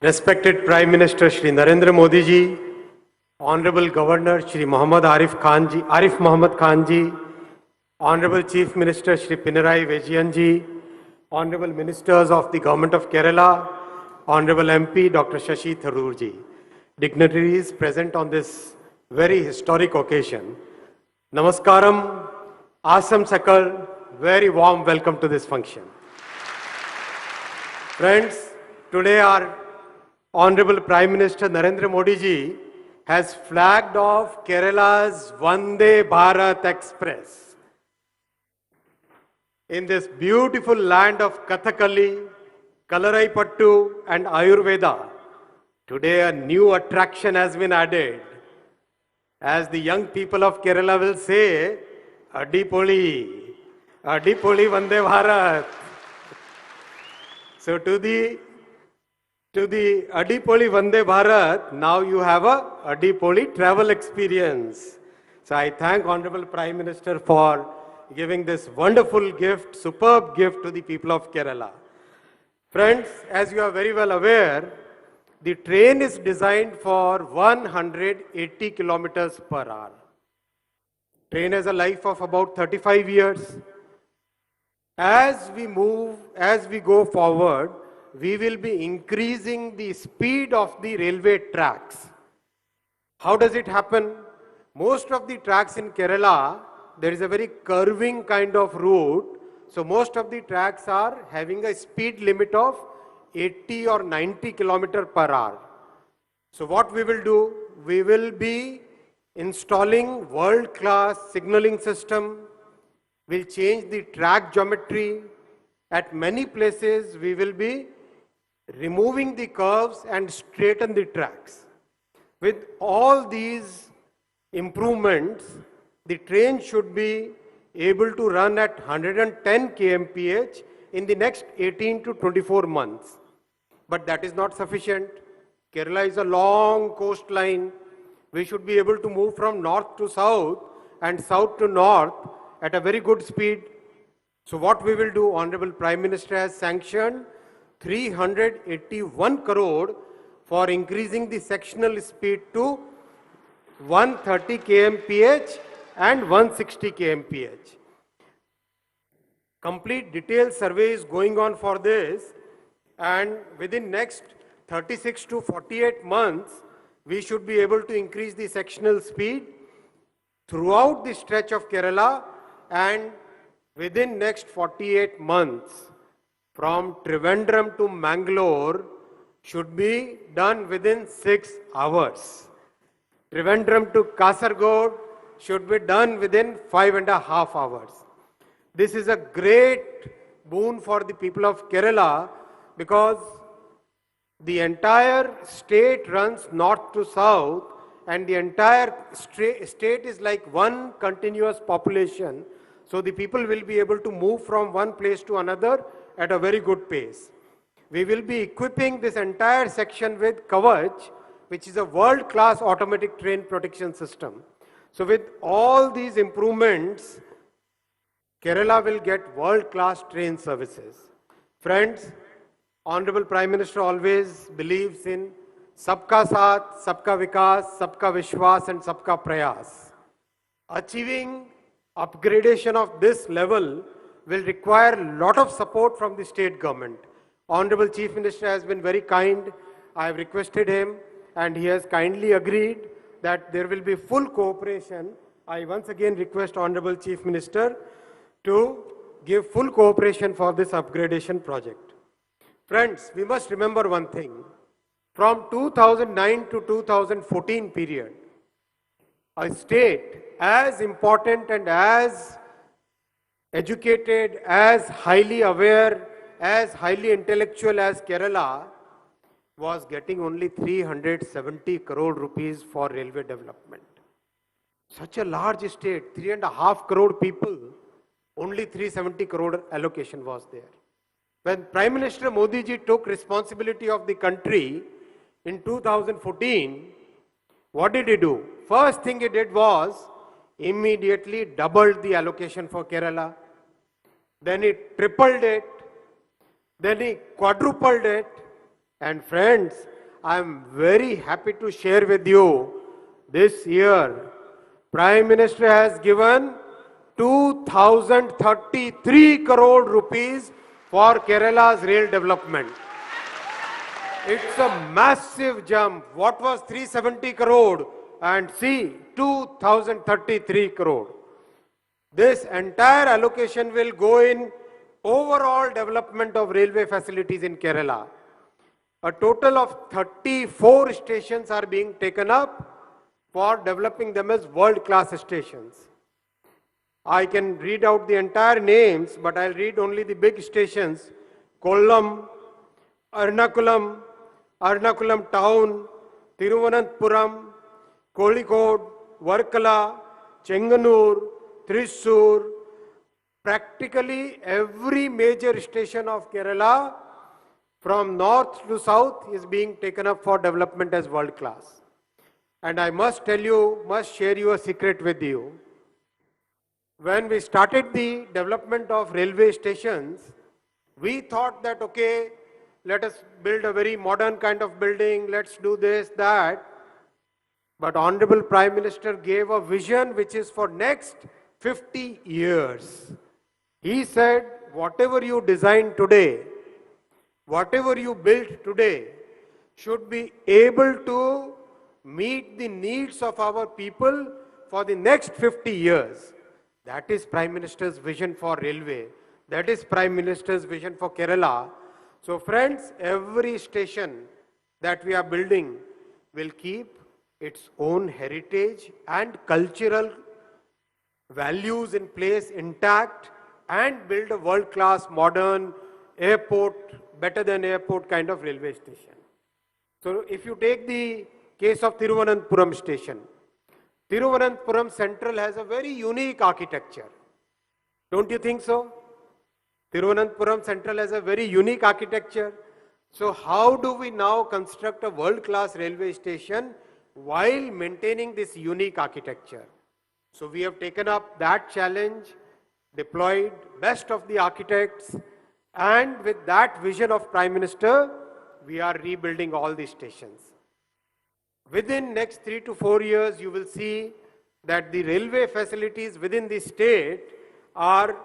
Respected Prime Minister Shri Narendra Modi ji, Honorable Governor Shri Arif Mohammed Khan ji, Honorable Chief Minister Shri Pinarayi Vijayan ji, Honorable Ministers of the Government of Kerala, Honorable MP Dr. Shashi Tharoor ji, dignitaries present on this very historic occasion. Namaskaram, Asam Sakal, very warm welcome to this function. Friends, today our Honorable Prime Minister Narendra Modi ji has flagged off Kerala's Vande Bharat Express. In this beautiful land of Kathakali, Kalaraipattu and Ayurveda, today a new attraction has been added. As the young people of Kerala will say, Adipoli Vande Bharat. So to the Adipoli Vande Bharat, now you have a Adipoli travel experience. So I thank Honorable Prime Minister for giving this wonderful gift, superb gift to the people of Kerala. Friends, as you are very well aware, the train is designed for 180 kilometers per hour. Train has a life of about 35 years. As we go forward, we will be increasing the speed of the railway tracks. How does it happen? Most of the tracks in Kerala, there is a very curving kind of route. So most of the tracks are having a speed limit of 80 or 90 kilometers per hour. So what we will do, we will be installing world-class signaling system. We'll change the track geometry. At many places, we will be removing the curves and straighten the tracks. With all these improvements, the train should be able to run at 110 kmph in the next 18 to 24 months. But that is not sufficient. Kerala is a long coastline. We should be able to move from north to south and south to north at a very good speed. So what we will do, Honorable Prime Minister has sanctioned 381 crore for increasing the sectional speed to 130 kmph and 160 kmph. Complete detailed survey is going on for this, and within next 36 to 48 months, we should be able to increase the sectional speed throughout the stretch of Kerala, and within next 48 months, from Trivandrum to Mangalore should be done within 6 hours. Trivandrum to Kasaragod should be done within 5.5 hours. This is a great boon for the people of Kerala because the entire state runs north to south and the entire state is like one continuous population. So the people will be able to move from one place to another at a very good pace. We will be equipping this entire section with Kavach, which is a world-class automatic train protection system. So with all these improvements, Kerala will get world-class train services. Friends, Honorable Prime Minister always believes in Sabka Saath, Sabka Vikas, Sabka Vishwas and Sabka Prayas. Achieving upgradation of this level will require a lot of support from the state government. Honorable Chief Minister has been very kind. I have requested him and he has kindly agreed that there will be full cooperation. I once again request Honorable Chief Minister to give full cooperation for this upgradation project. Friends, we must remember one thing. From 2009 to 2014 period, a state as important and as educated, as highly aware, as highly intellectual as Kerala was getting only 370 crore rupees for railway development. Such a large state, 3.5 crore people, only 370 crore allocation was there. When Prime Minister Modi ji took responsibility of the country in 2014, what did he do? First thing he did was immediately doubled the allocation for Kerala. Then he tripled it. Then he quadrupled it. And friends, I am very happy to share with you this year, Prime Minister has given 2033 crore rupees for Kerala's rail development. It's a massive jump. What was 370 crore? And see, 2033 crore. This entire allocation will go in overall development of railway facilities in Kerala. A total of 34 stations are being taken up for developing them as world-class stations. I can read out the entire names, but I'll read only the big stations. Kollam, Ernakulam, Ernakulam Town, Thiruvananthapuram, Kozhikode, Varkala, Chenganur, Thrissur. Practically every major station of Kerala from north to south is being taken up for development as world class. And I must tell you, must share you a secret with you. When we started the development of railway stations, we thought that, okay, let us build a very modern kind of building, let's do this, that. But Honorable Prime Minister gave a vision which is for next 50 years. He said, whatever you design today, whatever you build today, should be able to meet the needs of our people for the next 50 years. That is Prime Minister's vision for railway. That is Prime Minister's vision for Kerala. So friends, every station that we are building will keep its own heritage and cultural values in place intact and build a world-class modern airport, better than airport kind of railway station. So if you take the case of Thiruvananthapuram station, Thiruvananthapuram Central has a very unique architecture. Don't you think so? Thiruvananthapuram Central has a very unique architecture. So how do we now construct a world-class railway station while maintaining this unique architecture? So we have taken up that challenge, deployed best of the architects, and with that vision of Prime Minister, we are rebuilding all these stations. Within next 3 to 4 years, you will see that the railway facilities within the state are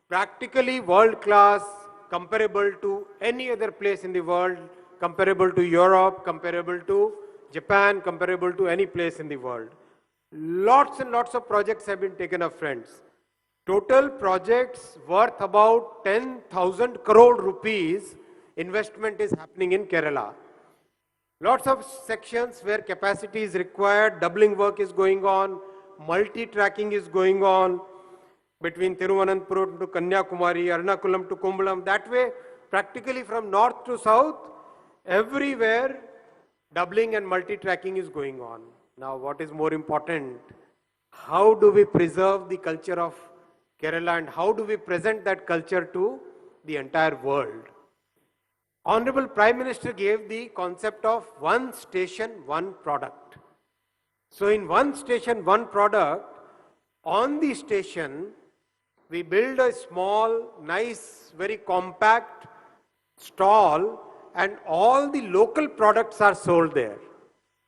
practically world-class, comparable to any other place in the world, comparable to Europe, comparable to Japan, comparable to any place in the world. Lots and lots of projects have been taken up, friends. Total projects worth about 10,000 crore rupees investment is happening in Kerala. Lots of sections where capacity is required, doubling work is going on, multi-tracking is going on between Thiruvananthapuram to Kanyakumari, Ernakulam to Kumbalam. That way, practically from north to south, everywhere doubling and multi-tracking is going on. Now, what is more important? How do we preserve the culture of Kerala and how do we present that culture to the entire world? Honorable Prime Minister gave the concept of one station, one product. So in one station, one product, on the station, we build a small, nice, very compact stall and all the local products are sold there.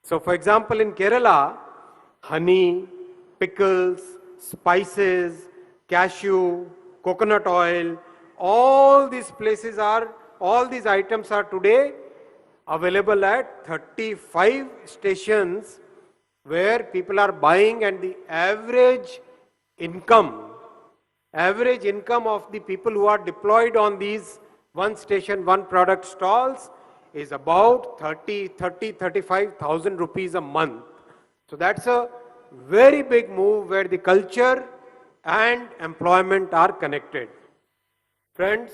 So for example, in Kerala, honey, pickles, spices, cashew, coconut oil, all these items are today available at 35 stations where people are buying, and the average income of the people who are deployed on these one station, one product stalls is about 35,000 rupees a month. So that's a very big move where the culture and employment are connected. Friends,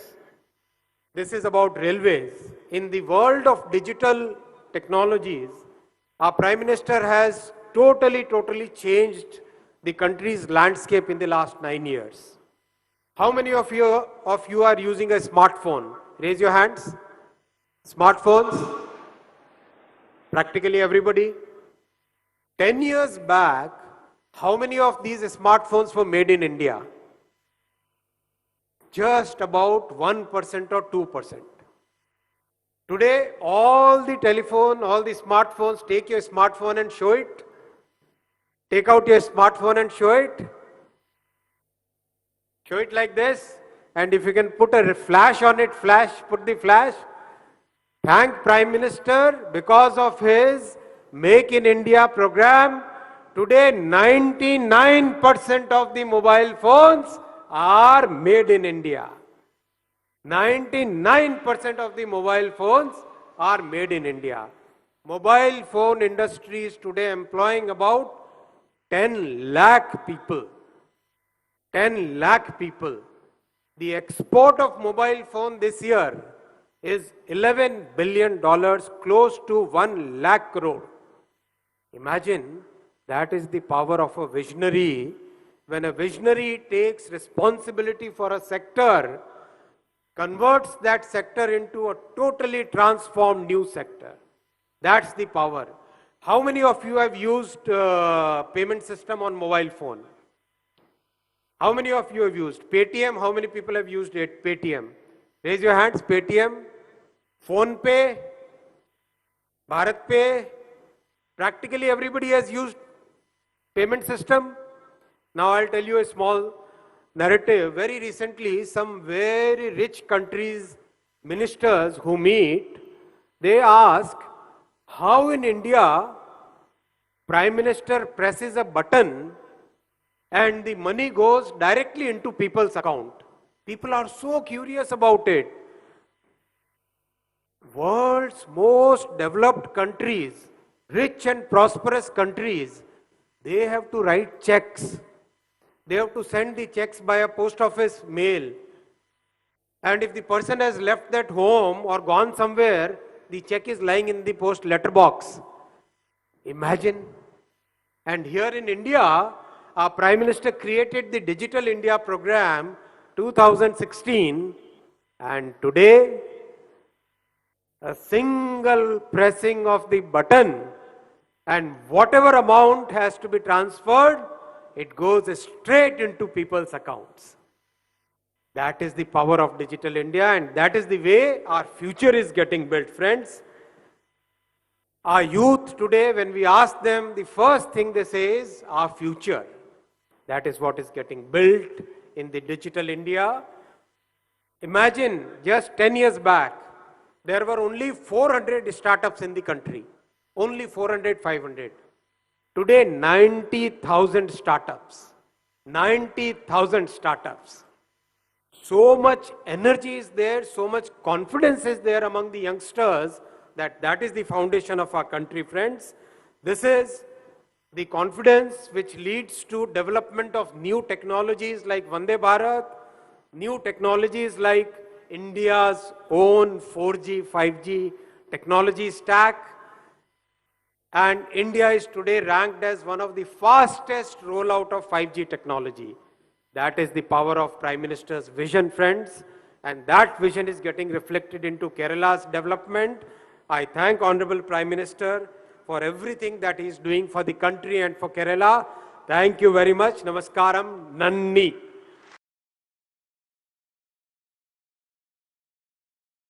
this is about railways. In the world of digital technologies, our Prime Minister has totally changed the country's landscape in the last 9 years. How many of you are using a smartphone? Raise your hands. Smartphones? Practically everybody. 10 years back, how many of these smartphones were made in India? Just about 1% or 2%. Today, all the telephone, all the smartphones, take your smartphone and show it. Take out your smartphone and show it. Show it like this. And if you can put a flash on it, put the flash. Thank Prime Minister, because of his Make in India program, today 99% of the mobile phones are made in India. 99% of the mobile phones are made in India. Mobile phone industry is today employing about 10 lakh people. 10 lakh people. The export of mobile phone this year is $11 billion, close to 1 lakh crore. Imagine, that is the power of a visionary. When a visionary takes responsibility for a sector, converts that sector into a totally transformed new sector. That's the power. How many of you have used payment system on mobile phone? How many of you have used Paytm? How many people have used it? Paytm. Raise your hands. Paytm, PhonePe, BharatPe. Practically everybody has used payment system. Now I'll tell you a small narrative. Very recently, some very rich countries' ministers who meet, they ask how in India Prime Minister presses a button and the money goes directly into people's account. People are so curious about it. World's most developed countries, rich and prosperous countries, they have to write checks. They have to send the checks by a post office mail. And if the person has left that home or gone somewhere, the check is lying in the post letter box. Imagine. And here in India, our Prime Minister created the Digital India program 2016, and today a single pressing of the button and whatever amount has to be transferred, it goes straight into people's accounts. That is the power of Digital India, and that is the way our future is getting built, friends. Our youth today, when we ask them, the first thing they say is our future. That is what is getting built in the Digital India. Imagine just 10 years back, there were only 400 startups in the country. Only 400, 500. Today, 90,000 startups. 90,000 startups. So much energy is there, so much confidence is there among the youngsters that is the foundation of our country, friends. This is the confidence which leads to development of new technologies like Vande Bharat, new technologies like India's own 4G, 5G technology stack. And India is today ranked as one of the fastest rollout of 5G technology. That is the power of Prime Minister's vision, friends. And that vision is getting reflected into Kerala's development. I thank Honorable Prime Minister for everything that he is doing for the country and for Kerala. Thank you very much. Namaskaram. Nanni.